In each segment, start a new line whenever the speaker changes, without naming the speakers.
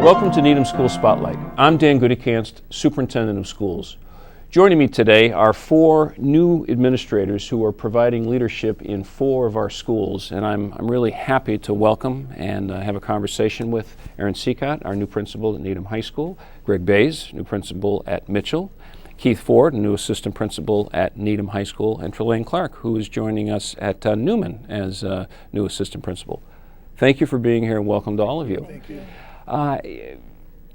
Welcome to Needham School Spotlight. I'm Dan Goodykanst, Superintendent of Schools. Joining me today are 4 new administrators who are providing leadership in 4 of our schools, and I'm really happy to welcome and have a conversation with Erin Seacott, our new principal at Needham High School, Greg Bays, new principal at Mitchell, Keith Ford, new assistant principal at Needham High School, and Trelane Clark, who is joining us at Newman as new assistant principal. Thank you for being here, and welcome to all of you.
Thank you.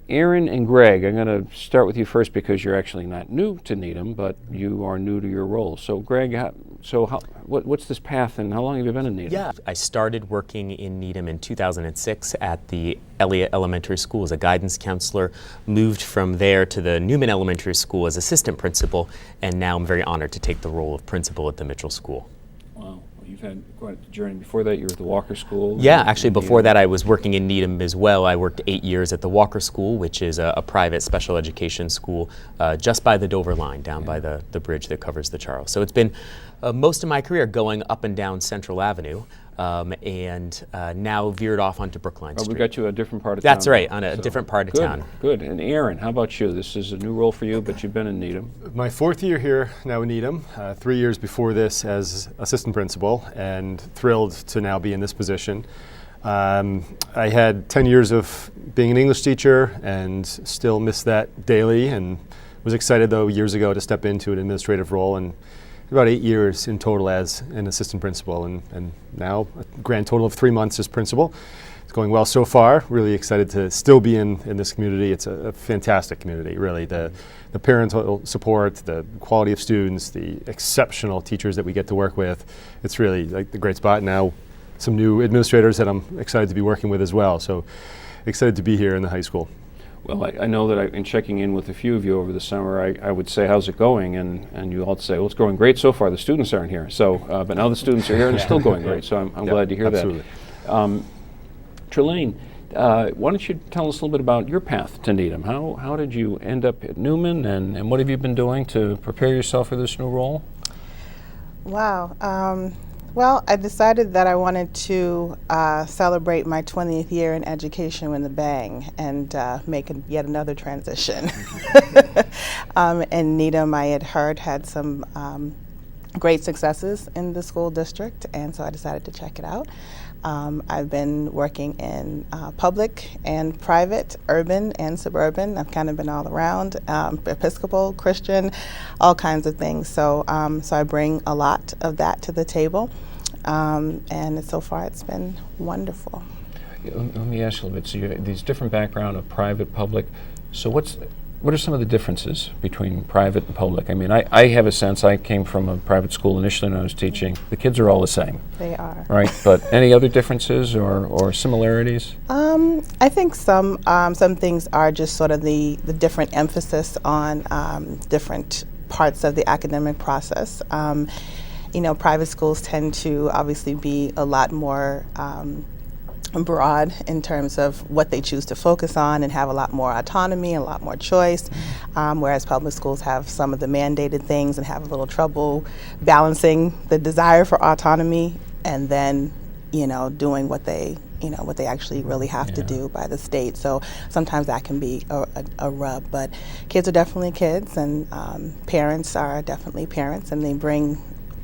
Erin and Greg, I'm going to start with you first because you're actually not new to Needham, but you are new to your role. So Greg, what's this path and how long have you been in Needham?
Yeah, I started working in Needham in 2006 at the Elliott Elementary School as a guidance counselor, moved from there to the Newman Elementary School as assistant principal, and now I'm very honored to take the role of principal at the Mitchell School.
You've had quite a journey. Before that, you were at the Walker School.
Yeah, actually, before that, I was working in Needham as well. I worked 8 years at the Walker School, which is a private special education school just by the Dover line, down by the bridge that covers the Charles. So it's been most of my career going up and down Central Avenue, and now veered off onto Brookline Street.
We got you a different part of town.
That's right, on a different part of town.
Good. And Erin, how about you? This is a new role for you, but you've been in Needham.
My 4th year here now in Needham, 3 years before this as assistant principal, and thrilled to now be in this position. I had 10 years of being an English teacher and still miss that daily, and was excited though years ago to step into an administrative role, and about 8 years in total as an assistant principal, and now a grand total of 3 months as principal. It's going well so far. Really excited to still be in this community. It's a fantastic community, really. The parental support, the quality of students, the exceptional teachers that we get to work with. It's really like the great spot. Now some new administrators that I'm excited to be working with as well. So excited to be here in the high school.
Well, I know that in checking in with a few of you over the summer, I would say, how's it going? And you all say, well, it's going great so far. The students aren't here. So, but now the students are here and it's still going great. So I'm glad to hear
absolutely.
that. Trelane, why don't you tell us a little bit about your path to Needham? How did you end up at Newman, and what have you been doing to prepare yourself for this new role?
Wow. Well, I decided that I wanted to celebrate my 20th year in education with a bang and make yet another transition. And Needham, I had heard, had some great successes in the school district, and so I decided to check it out. I've been working in public and private, urban and suburban. I've kind of been all around, Episcopal, Christian, all kinds of things. So, so I bring a lot of that to the table, and so far it's been wonderful.
Let me ask you a little bit. So you have these different background of private, public. So what are some of the differences between private and public? I mean, I have a sense, I came from a private school initially when I was teaching. The kids are all the same.
They are.
Right, but any other differences or similarities?
I think some things are just sort of the different emphasis on different parts of the academic process. You know, private schools tend to obviously be a lot more broad in terms of what they choose to focus on and have a lot more autonomy and a lot more choice, whereas public schools have some of the mandated things and have a little trouble balancing the desire for autonomy and then, you know, doing what they actually really have to do by the state. So sometimes that can be a rub, but kids are definitely kids, and parents are definitely parents, and they bring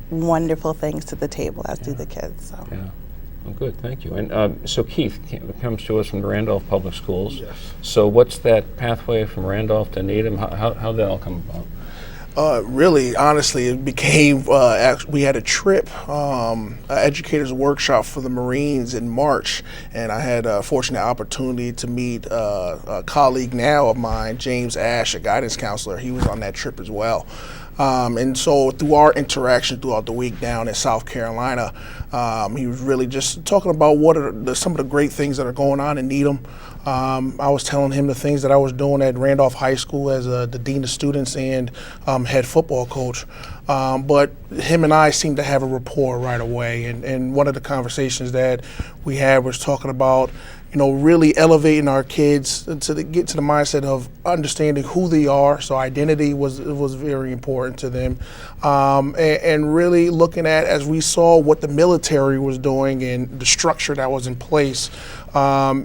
wonderful things to the table, as do the kids. So.
Yeah. Well, good, thank you. And so Keith comes to us from the Randolph Public Schools.
Yes.
So what's that pathway from Randolph to Needham? How did that all come about?
Really, honestly, it became, we had a trip, educators workshop for the Marines in March, and I had a fortunate opportunity to meet a colleague now of mine, James Ash, a guidance counselor. He was on that trip as well. And so through our interaction throughout the week down in South Carolina, he was really just talking about what are some of the great things that are going on in Needham. I was telling him the things that I was doing at Randolph High School as the dean of students and head football coach. But him and I seemed to have a rapport right away. And one of the conversations that we had was talking about, you know, really elevating our kids to get to the mindset of understanding who they are. So identity was very important to them, and really looking at, as we saw what the military was doing and the structure that was in place,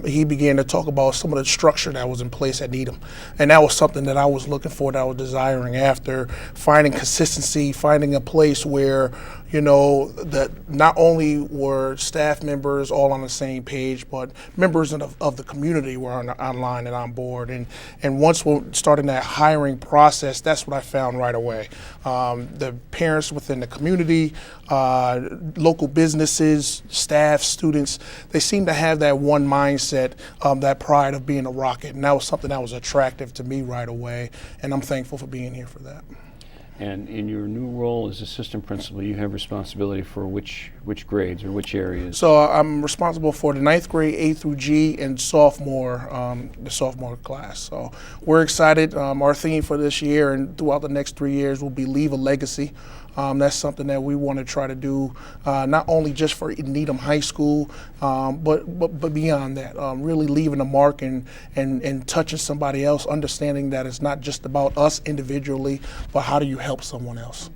he began to talk about some of the structure that was in place at Needham. And that was something that I was looking for, that I was desiring after, finding consistency, finding a place where, you know, that not only were staff members all on the same page, but members of the community were online and on board. And once we're starting that hiring process, that's what I found right away. The parents within the community, local businesses, staff, students, they seem to have that one mindset, that pride of being a Rocket. And that was something that was attractive to me right away. And I'm thankful for being here for that.
And in your new role as assistant principal, you have responsibility for which grades or which areas?
So I'm responsible for the 9th grade, A through G, and the sophomore class. So we're excited. Our theme for this year and throughout the next 3 years will be Leave a Legacy. That's something that we want to try to do, not only just for Needham High School, but beyond that, really leaving a mark and touching somebody else, understanding that it's not just about us individually, but how do you help someone else?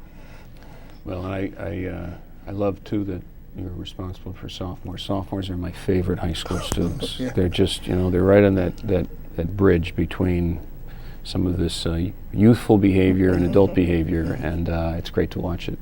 Well, I love too that you're responsible for sophomores. Sophomores are my favorite high school students.
Yeah.
They're just, they're right on that bridge between some of this youthful behavior and adult behavior, and it's great to watch it.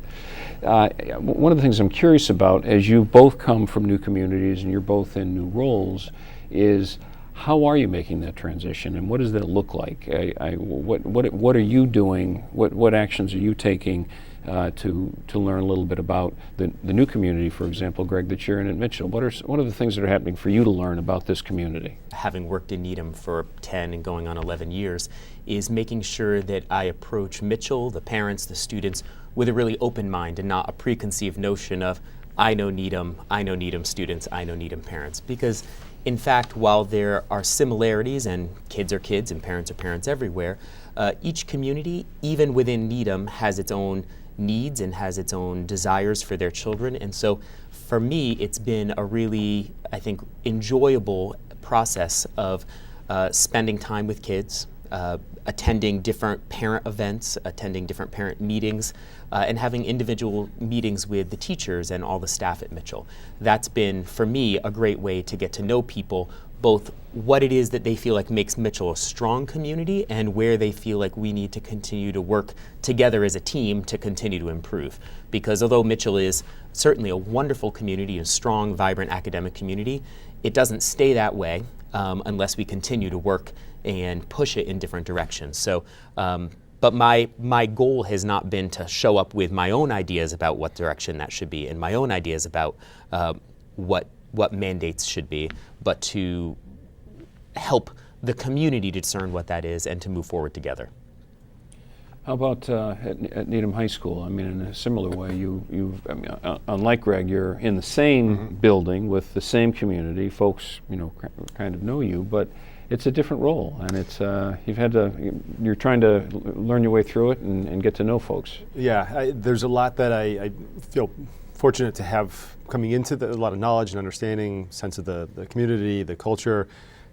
One of the things I'm curious about, as you both come from new communities and you're both in new roles, is how are you making that transition, and what does that look like? What are you doing? What actions are you taking to learn a little bit about the new community, for example, Greg, that you're in at Mitchell? What are the things that are happening for you to learn about this community?
Having worked in Needham for 10 and going on 11 years, is making sure that I approach Mitchell, the parents, the students, with a really open mind and not a preconceived notion of, I know Needham students, I know Needham parents. Because in fact, while there are similarities, and kids are kids and parents are parents everywhere, each community, even within Needham, has its own needs and has its own desires for their children. And so for me, it's been a really, I think, enjoyable process of spending time with kids, attending different parent events, attending different parent meetings, and having individual meetings with the teachers and all the staff at Mitchell. That's been, for me, a great way to get to know people, both what it is that they feel like makes Mitchell a strong community and where they feel like we need to continue to work together as a team to continue to improve. Because although Mitchell is certainly a wonderful community, a strong, vibrant academic community, it doesn't stay that way unless we continue to work and push it in different directions. So, but my goal has not been to show up with my own ideas about what direction that should be and my own ideas about what mandates should be, but to help the community to discern what that is and to move forward together.
How about at Needham High School? I mean, in a similar way, unlike Greg, you're in the same building with the same community. Folks, kind of know you, but it's a different role, and it's you're trying to learn your way through it and get to know folks.
Yeah, there's a lot that I feel fortunate to have coming into a lot of knowledge and understanding, sense of the community, the culture,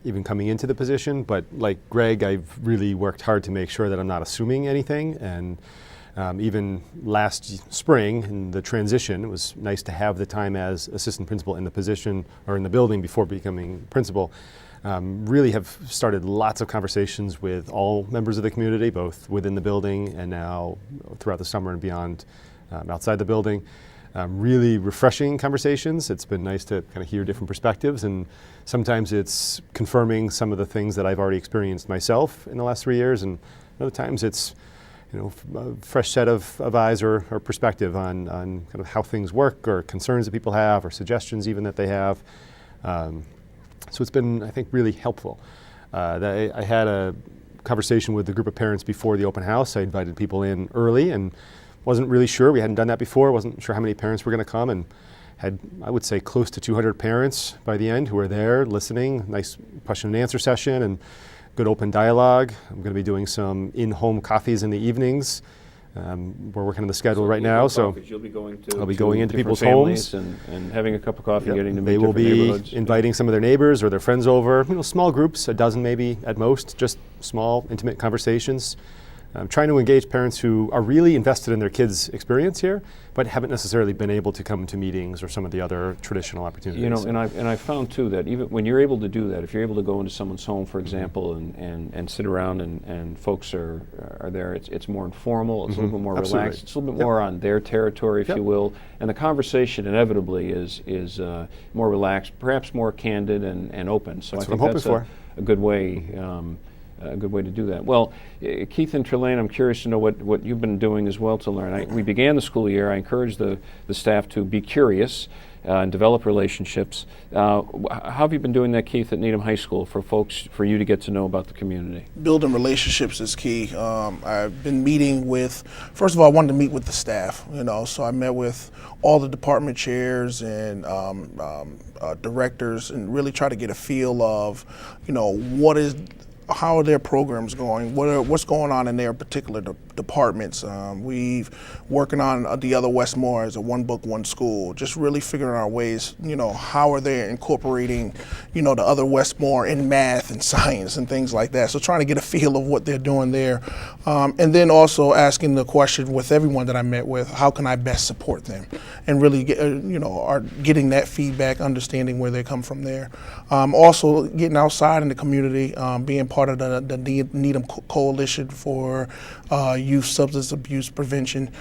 even coming into the position. But like Greg, I've really worked hard to make sure that I'm not assuming anything. And even last spring in the transition, it was nice to have the time as assistant principal in the position or in the building before becoming principal. Really have started lots of conversations with all members of the community, both within the building and now throughout the summer and beyond outside the building. Really refreshing conversations. It's been nice to kind of hear different perspectives, and sometimes it's confirming some of the things that I've already experienced myself in the last 3 years, and other times it's a fresh set of eyes or perspective on kind of how things work or concerns that people have or suggestions even that they have. So it's been, I think, really helpful. I had a conversation with a group of parents before the open house. I invited people in early and wasn't really sure. We hadn't done that before. Wasn't sure how many parents were going to come, and had, I would say, close to 200 parents by the end who were there listening. Nice question and answer session and good open dialogue. I'm going to be doing some in-home coffees in the evenings. We're working on the schedule right now, so
you'll be going to
I'll be going into people's
families
homes
and having a cup of coffee,
Yep.
getting to meet
They will
different
be
neighborhoods.
inviting some of their neighbors or their friends over. Small groups, a dozen maybe at most, just small, intimate conversations. trying to engage parents who are really invested in their kids' experience here, but haven't necessarily been able to come to meetings or some of the other traditional opportunities.
You know, and I found too that even when you're able to do that, if you're able to go into someone's home, for example, and sit around and folks are there, it's more informal, it's a little bit more
Absolutely.
relaxed, it's a little bit more on their territory, if you will, and the conversation inevitably is more relaxed, perhaps more candid and open. So
That's
I think
what I'm
that's
hoping
a good way. A good way to do that. Well, Keith and Trelane, I'm curious to know what you've been doing as well to learn. We began the school year. I encouraged the staff to be curious and develop relationships. How have you been doing that, Keith, at Needham High School for you to get to know about the community?
Building relationships is key. I've been meeting with, first of all, I wanted to meet with the staff, so I met with all the department chairs and directors and really try to get a feel of, how are their programs going? What's going on in their particular departments? We've working on the other Westmore as a one book, one school, just really figuring out ways, how are they incorporating, the other Westmore in math and science and things like that. So trying to get a feel of what they're doing there. And then also asking the question with everyone that I met with, how can I best support them? And really, are getting that feedback, understanding where they come from there. Also getting outside in the community, being part of the Needham Coalition for Youth Substance Abuse Prevention.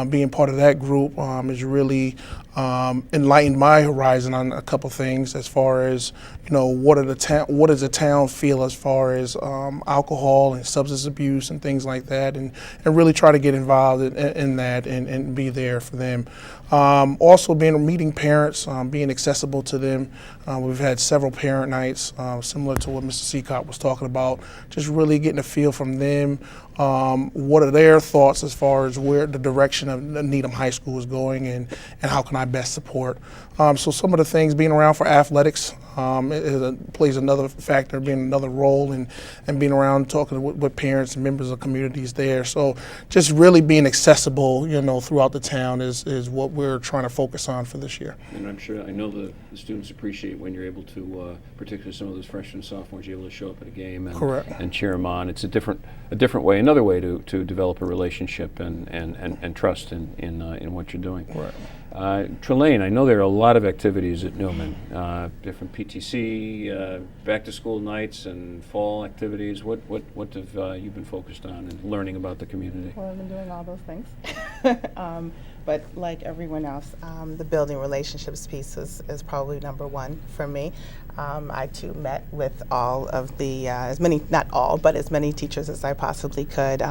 Being part of that group has really enlightened my horizon on a couple things as far as, what does the town feel as far as alcohol and substance abuse and things like that, and really try to get involved in that and be there for them. Also meeting parents, being accessible to them. We've had several parent nights, similar to what Mr. Seacott was talking about, just really getting a feel from them. What are their thoughts as far as where the direction of Needham High School is going, and how can I best support? So some of the things, being around for athletics plays another factor, being another role, and being around talking with parents and members of communities there. So just really being accessible, throughout the town is what we're trying to focus on for this year.
And I know the students appreciate when you're able to, particularly some of those freshmen and sophomores, you're able to show up at a game and cheer them on. It's a different way, another way to develop a relationship and trust in what you're doing.
Right.
Trelane, I know there are a lot of activities at Newman, different PTC, back to school nights and fall activities. What have you been focused on in learning about the community?
Well, I've been doing all those things. But like everyone else, the building relationships piece is probably number one for me. I too met with all of the, not all, but as many teachers as I possibly could,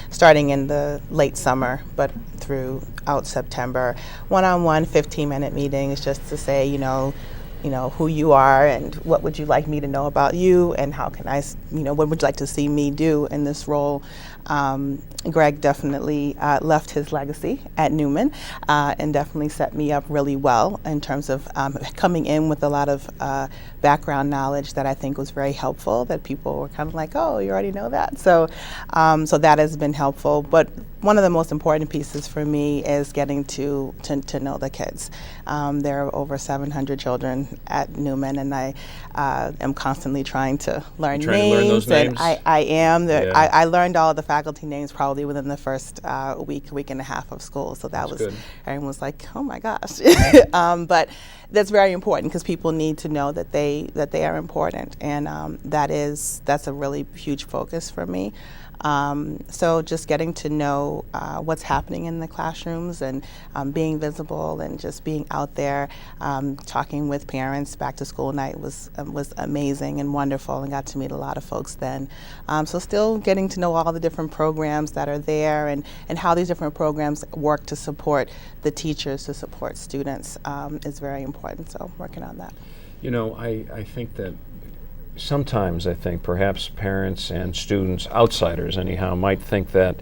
starting in the late summer, but throughout September. One-on-one 15-minute meetings just to say, who you are and what would you like me to know about you, and how can I, what would you like to see me do in this role. Greg definitely left his legacy at Newman and definitely set me up really well in terms of coming in with a lot of background knowledge that I think was very helpful, that people were kind of like, oh, you already know that. So that has been helpful. But one of the most important pieces for me is getting to know the kids. There are over 700 children at Newman, and I am constantly trying to learn names.
To learn those names?
And I am.
Yeah.
I learned all the faculty names probably within the first week and a half of school. So that's
good.
Everyone was like, oh my gosh. But that's very important because people need to know that they are important, and that's a really huge focus for me. So just getting to know what's happening in the classrooms and being visible and just being out there, talking with parents. Back to school night was amazing and wonderful, and got to meet a lot of folks then. So still getting to know all the different programs that are there and how these different programs work to support the teachers, to support students is very important. So working on that.
I think that sometimes perhaps parents and students, outsiders anyhow, might think that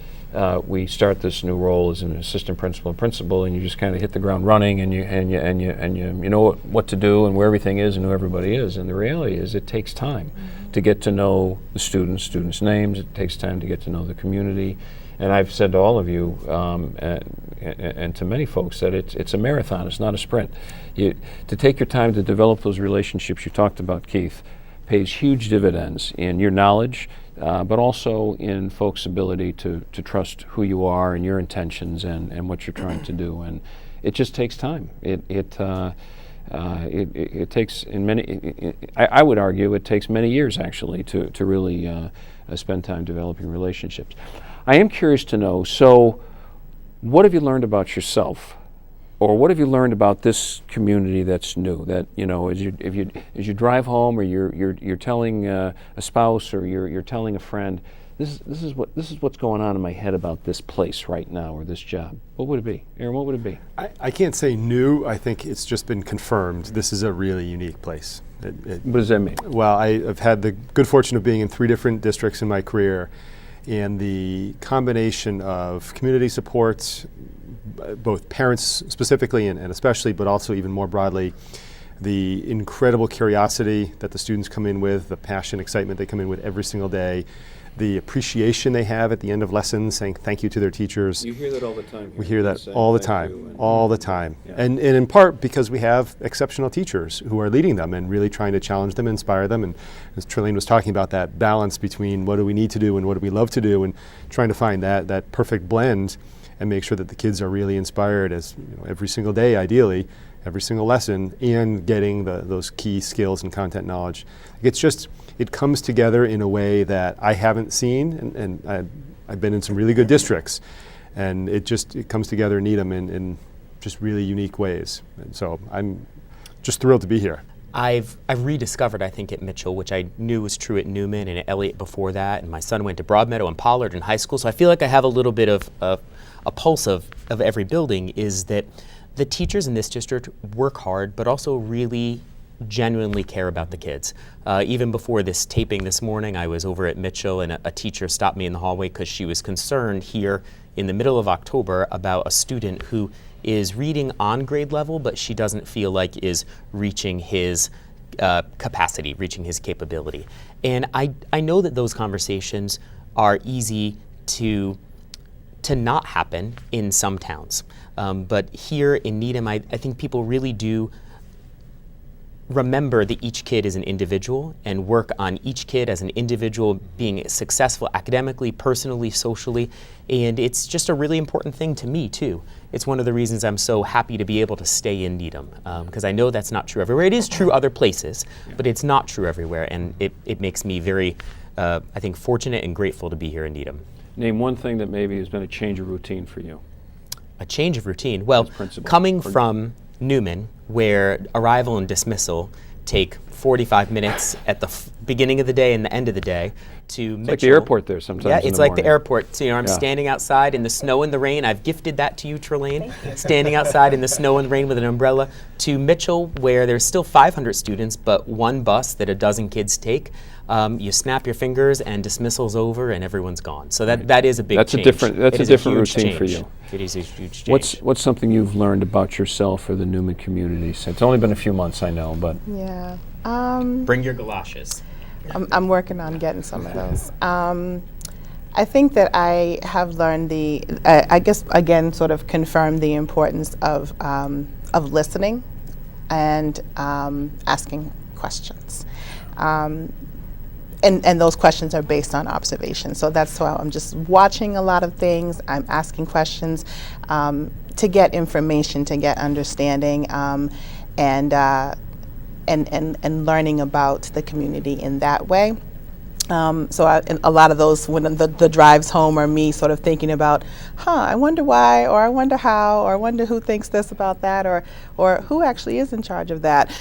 we start this new role as an assistant principal, and you just kind of hit the ground running, and you know what to do and where everything is and who everybody is. And the reality is, it takes time to get to know the students' names. It takes time to get to know the community. And I've said to all of you and to many folks that it's a marathon. It's not a sprint. To take your time to develop those relationships you talked about, Keith, pays huge dividends in your knowledge, but also in folks' ability to trust who you are and your intentions and what you're trying to do. And it just takes time. It takes I would argue it takes many years actually to really spend time developing relationships. I am curious to know, so what have you learned about yourself, or what have you learned about this community that's new? That, you know, as you drive home, or you're telling a spouse, or you're telling a friend, this is what's going on in my head about this place right now, or this job. What would it be, Aaron? What would it be?
I can't say new. I think it's just been confirmed. This is a really unique place.
What does that mean?
Well, I've had the good fortune of being in 3 different districts in my career, and the combination of community supports, both parents specifically and especially, but also even more broadly, the incredible curiosity that the students come in with, the passion, excitement they come in with every single day, the appreciation they have at the end of lessons, saying thank you to their teachers.
You hear that all the time.
We hear that all the time, all the time.
Yeah.
And in part because we have exceptional teachers who are leading them and really trying to challenge them, inspire them. And as Trillian was talking about, that balance between what do we need to do and what do we love to do, and trying to find that perfect blend and make sure that the kids are really inspired as, you know, every single day, ideally, every single lesson, and getting those key skills and content knowledge. It comes together in a way that I haven't seen, and I've been in some really good districts, and it comes together in Needham in just really unique ways. And so I'm just thrilled to be here.
I've rediscovered, I think, at Mitchell, which I knew was true at Newman and at Elliott before that, and my son went to Broadmeadow and Pollard in high school, so I feel like I have a little bit of a pulse of every building, is that the teachers in this district work hard, but also really genuinely care about the kids. Even before this taping this morning, I was over at Mitchell, and a teacher stopped me in the hallway because she was concerned here in the middle of October about a student who is reading on grade level, but she doesn't feel like is reaching his capacity, reaching his capability. And I know that those conversations are easy to not happen in some towns. But here in Needham, I think people really do remember that each kid is an individual and work on each kid as an individual being successful academically, personally, socially, and it's just a really important thing to me too. It's one of the reasons I'm so happy to be able to stay in Needham, because I know that's not true everywhere. It is true other places, but it's not true everywhere, and it makes me very, I think, fortunate and grateful to be here in Needham.
Name one thing that maybe has been a change of routine for you.
A change of routine. Well,
principal.
coming from Newman, where arrival and dismissal take 45 minutes at the beginning of the day and the end of the day, to Mitchell.
Like the airport there sometimes.
Yeah,
in
it's
the
like
morning.
the airport. So, I'm
Yeah.
standing outside in the snow and the rain. I've gifted that to you, Trillian. Standing outside in the snow and rain with an umbrella. To Mitchell, where there's still 500 students, but one bus that a dozen kids take. You snap your fingers and dismissal's over and everyone's gone. So that is a big change.
That's a different routine for you.
It is a huge change.
What's something you've learned about yourself or the Newman community? It's only been a few months, I know, but
Yeah.
Bring your galoshes.
I'm working on getting some of those. I think that I have learned I guess, again, sort of confirmed the importance of listening and asking questions. And those questions are based on observation. So that's why I'm just watching a lot of things. I'm asking questions to get information, to get understanding, and learning about the community in that way. And a lot of those, when the drives home, are me sort of thinking about, I wonder why, or I wonder how, or I wonder who thinks this about that, or who actually is in charge of that.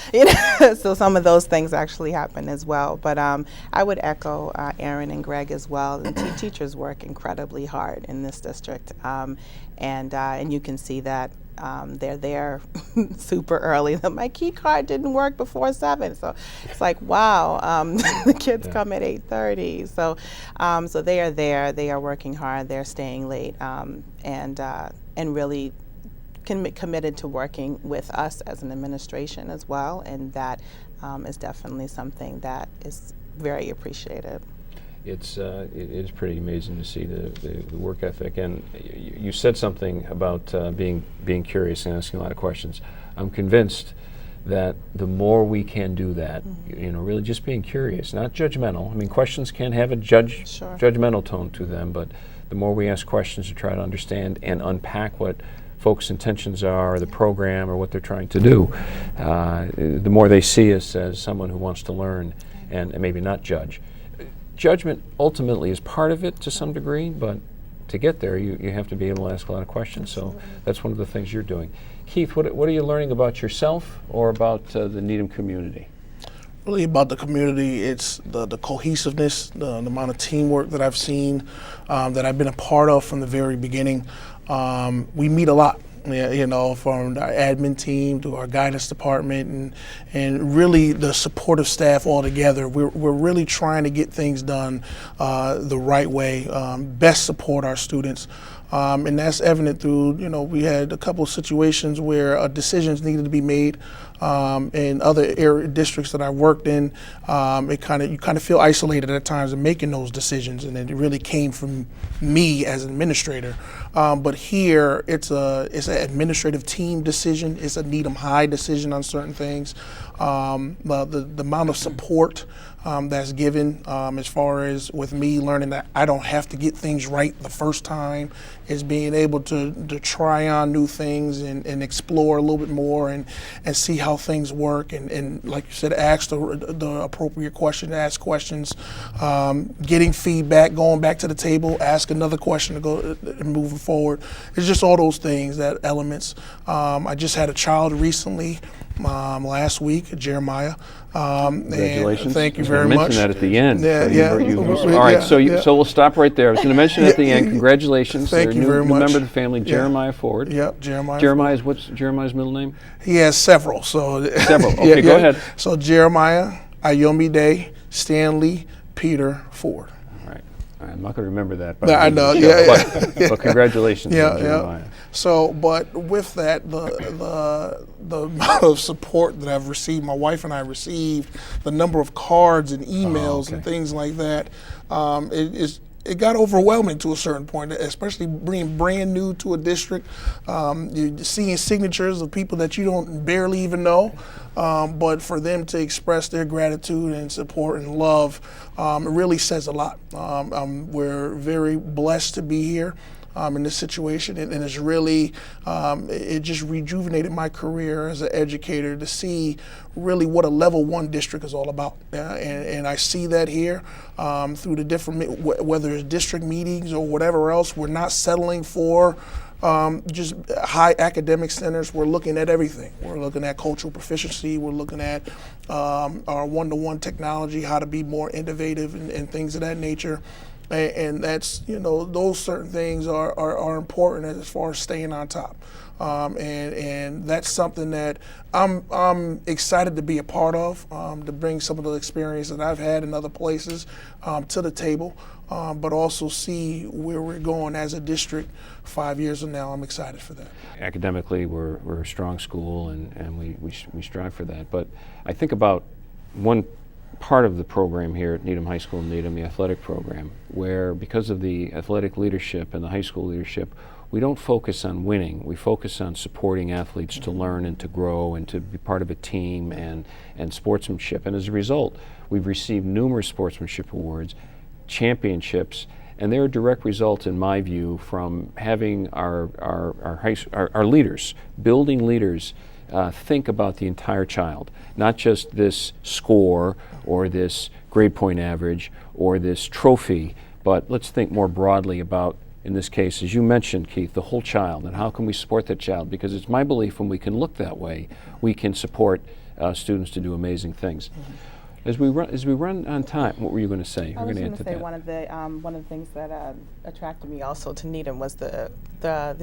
So some of those things actually happen as well. But I would echo Aaron and Greg as well. The teachers work incredibly hard in this district, and you can see that. They're there super early. My key card didn't work before 7, so it's like, wow. The kids come at 8:30, so they are there. They are working hard. They're staying late, and really committed to working with us as an administration as well. And that is definitely something that is very appreciated.
it is pretty amazing to see the work ethic. And you said something about being curious and asking a lot of questions. I'm convinced that the more we can do that, really just being curious, not judgmental. I mean, questions can have a judgmental tone to them, but the more we ask questions to try to understand and unpack what folks' intentions are, or the program, or what they're trying to do, the more they see us as someone who wants to learn and maybe not judge. Judgment ultimately is part of it to some degree, but to get there, you have to be able to ask a lot of questions. So that's one of the things you're doing. Keith, what are you learning about yourself or about the Needham community?
Really about the community. It's the cohesiveness, the amount of teamwork that I've seen, that I've been a part of from the very beginning. We meet a lot. From our admin team to our guidance department and really the supportive staff all together. We're really trying to get things done the right way, best support our students. And that's evident through, we had a couple of situations where decisions needed to be made in other districts that I worked in. You kind of feel isolated at times in making those decisions, and it really came from me as an administrator. But here, it's an administrative team decision. It's a Needham High decision on certain things. The amount of support that's given as far as with me learning that I don't have to get things right the first time, is being able to try on new things and explore a little bit more and see how things work and like you said, ask the appropriate question, ask questions, getting feedback, going back to the table, ask another question to go and moving forward. It's just all those things, that elements. I just had a child recently, last week, Jeremiah.
Congratulations.
And thank you
I was
very
gonna
much.
mention that at the end.
Yeah.
All right, so we'll stop right there. I was going to mention at the end, congratulations.
Thank you very
new
much.
member of the family, Jeremiah Ford.
Yep, Jeremiah.
Jeremiah's, what's Jeremiah's middle name?
He has several.
Several. Okay, go ahead.
So Jeremiah, Ayomide, Stanley, Peter, Ford.
All right. I'm not going to remember that. But
I know.
But congratulations, Jeremiah.
So, but with that, the amount of support that I've received, my wife and I received, the number of cards and emails and things like that, it got overwhelming to a certain point, especially being brand new to a district. You're seeing signatures of people that you don't barely even know, but for them to express their gratitude and support and love, it really says a lot. We're very blessed to be here in this situation, and it's really, it just rejuvenated my career as an educator to see really what a level 1 district is all about. And I see that here through the different, whether it's district meetings or whatever else. We're not settling for just high academic centers. We're looking at everything. We're looking at cultural proficiency. We're looking at our one-to-one technology, how to be more innovative and things of that nature. And that's, those certain things are important as far as staying on top. And that's something that I'm excited to be a part of, to bring some of the experience that I've had in other places to the table, but also see where we're going as a district 5 years from now. I'm excited for that.
Academically, we're a strong school, and we strive for that. But I think about one part of the program here at Needham High School in Needham, the athletic program, where because of the athletic leadership and the high school leadership, we don't focus on winning. We focus on supporting athletes to learn and to grow and to be part of a team and sportsmanship. And as a result, we've received numerous sportsmanship awards, championships, and they're a direct result, in my view, from having our leaders, building leaders, think about the entire child, not just this score or this grade point average or this trophy, but let's think more broadly about, in this case, as you mentioned, Keith, the whole child, and how can we support that child? Because it's my belief when we can look that way, we can support students to do amazing things. Mm-hmm. As we run on time, what were you going to say?
I was going to say one of the things that attracted me also to Needham was the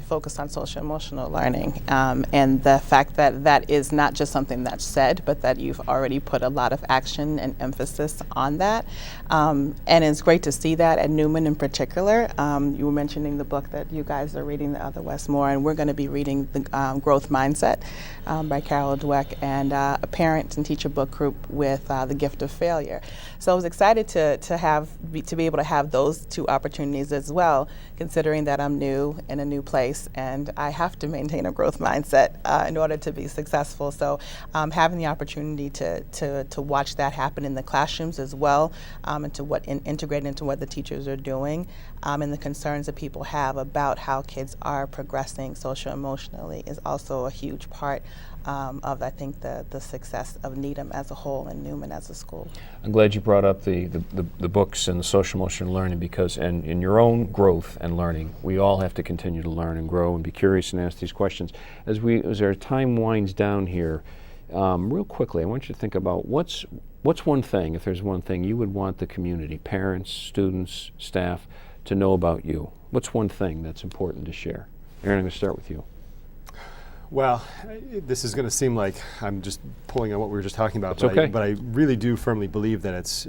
focus on social emotional learning, and the fact that is not just something that's said, but that you've already put a lot of action and emphasis on that, and it's great to see that at Newman in particular. You were mentioning the book that you guys are reading, The Other Westmore, and we're going to be reading the Growth Mindset by Carol Dweck, and a parent and teacher book group with The Gift of Failure. So I was excited to be able to have those two opportunities, as well, considering that I'm new in a new place and I have to maintain a growth mindset in order to be successful. So having the opportunity to watch that happen in the classrooms as well, and to integrate into what the teachers are doing, and the concerns that people have about how kids are progressing socio-emotionally is also a huge part of, I think, the success of Needham as a whole and Newman as a school.
I'm glad you brought up the books and the social emotional learning, because in your own growth and learning, we all have to continue to learn and grow and be curious and ask these questions. As our time winds down here, real quickly, I want you to think about what's one thing, if there's one thing you would want the community, parents, students, staff, to know about you. What's one thing that's important to share? Aaron, I'm going to start with you.
Well, this is going to seem like I'm just pulling on what we were just talking about,
That's okay.
But I really do firmly believe that it's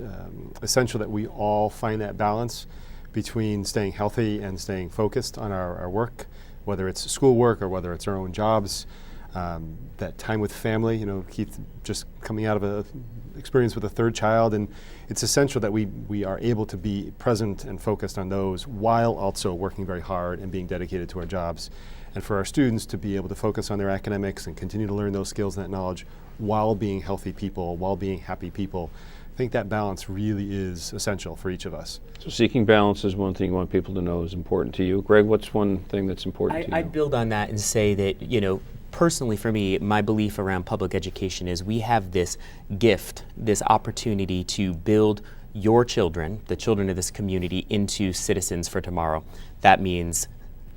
essential that we all find that balance between staying healthy and staying focused on our work, whether it's schoolwork or whether it's our own jobs. That time with family, Keith just coming out of an experience with a third child, and it's essential that we are able to be present and focused on those while also working very hard and being dedicated to our jobs. And for our students to be able to focus on their academics and continue to learn those skills and that knowledge while being healthy people, while being happy people. I think that balance really is essential for each of us.
So seeking balance is one thing you want people to know is important to you. Greg, what's one thing that's important to you?
I'd build on that and say that, personally for me, my belief around public education is we have this gift, this opportunity to build your children, the children of this community, into citizens for tomorrow. That means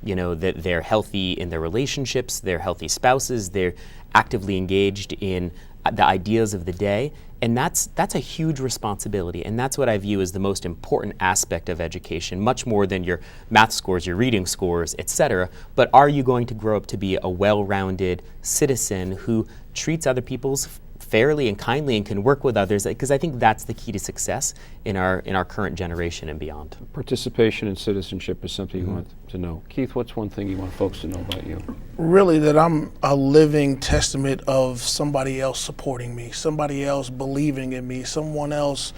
that they're healthy in their relationships, they're healthy spouses, they're actively engaged in the ideas of the day, and that's a huge responsibility, and that's what I view as the most important aspect of education, much more than your math scores, your reading scores, etc. But are you going to grow up to be a well-rounded citizen who treats other people fairly and kindly and can work with others? Because I think that's the key to success in our current generation and beyond.
Participation in citizenship is something you want to know. Keith, what's one thing you want folks to know about you?
Really, that I'm a living testament of somebody else supporting me, somebody else believing in me, someone else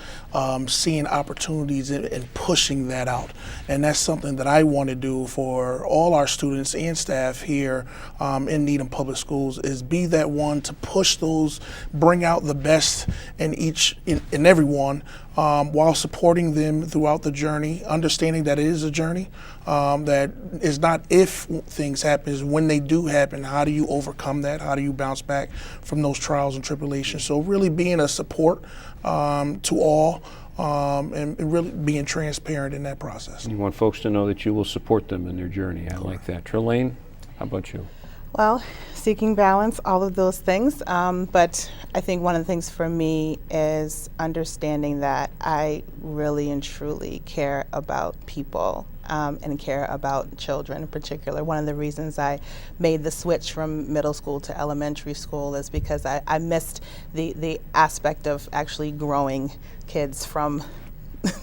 seeing opportunities and pushing that out. And that's something that I want to do for all our students and staff here in Needham Public Schools, is be that one to push those, bring out the best in everyone, while supporting them throughout the journey, understanding that it is a journey, that is not if things happen, is when they do happen, how do you overcome that? How do you bounce back from those trials and tribulations? So really being a support to all, and really being transparent in that process.
You want folks to know that you will support them in their journey. I like that. Trelane, how about you?
Well, seeking balance, all of those things. But I think one of the things for me is understanding that I really and truly care about people and care about children in particular. One of the reasons I made the switch from middle school to elementary school is because I missed the aspect of actually growing kids from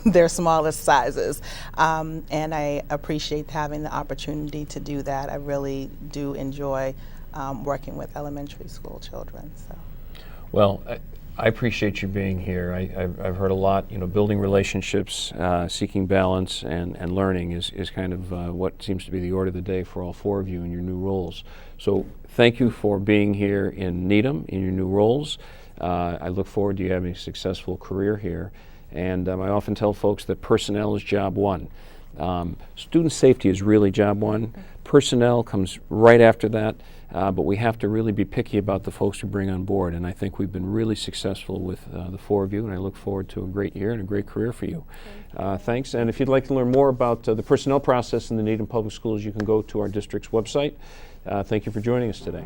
their smallest sizes, and I appreciate having the opportunity to do that. I really do enjoy working with elementary school children. So.
Well, I appreciate you being here. I've heard a lot, building relationships, seeking balance, and learning is kind of what seems to be the order of the day for all four of you in your new roles. So thank you for being here in Needham in your new roles. I look forward to you having a successful career here. And I often tell folks that personnel is job one. Student safety is really job one. Personnel comes right after that, but we have to really be picky about the folks we bring on board. And I think we've been really successful with the four of you, and I look forward to a great year and a great career for you. Thanks. And if you'd like to learn more about the personnel process in the Needham Public Schools, you can go to our district's website. Thank you for joining us today.